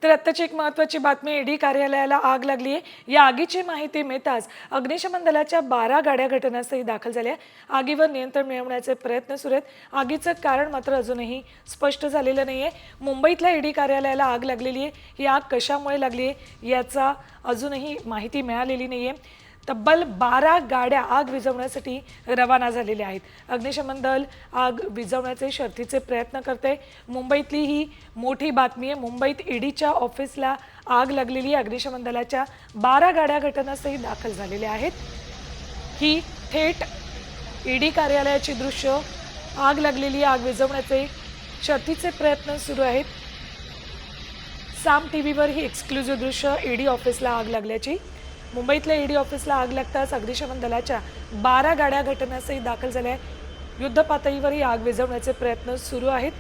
तर आत्ताची एक महत्त्वाची बातमी, ईडी कार्यालयाला आग लागली आहे। या आगीची माहिती मिळताच अग्निशमन दलाच्या 12 गाड्या घटनास्थळी दाखल झाल्या। आगीवर नियंत्रण मिळवण्याचे प्रयत्न सुरू आहेत। आगीचं कारण मात्र अजूनही स्पष्ट झालेलं नाहीये। मुंबईतल्या ईडी कार्यालयाला आग लागलेली आहे। ही आग कशामुळे लागली आहे याचा अजूनही माहिती मिळालेली नाहीये। तब्बल 12 गाड्या आग विझवण्यासाठी रवाना झालेल्या आहेत। अग्निशमन दल आग विझवण्याचे शर्थीचे प्रयत्न करते। मुंबईतली ही मोठी बातमी आहे। मुंबईत ईडीच्या ऑफिसला आग लागलेली आहे। अग्निशमन दलाच्या 12 गाड्या घटनास्थळी दाखल झालेल्या आहेत। ही थेट ईडी कार्यालयाची दृश्य, आग लागलेली, आग विझवण्याचे शर्थीचे प्रयत्न सुरू आहेत। साम टीव्हीवर ही एक्सक्लुझिव्ह दृश्य, ईडी ऑफिसला आग लागल्याची। मुंबईतल्या ईडी ऑफिसला आग लागताच अग्निशमन दलाच्या 12 गाड्या घटनास्थळी दाखल झाल्या। युद्ध पातळीवर ही आग विझवण्याचे प्रयत्न सुरू आहेत।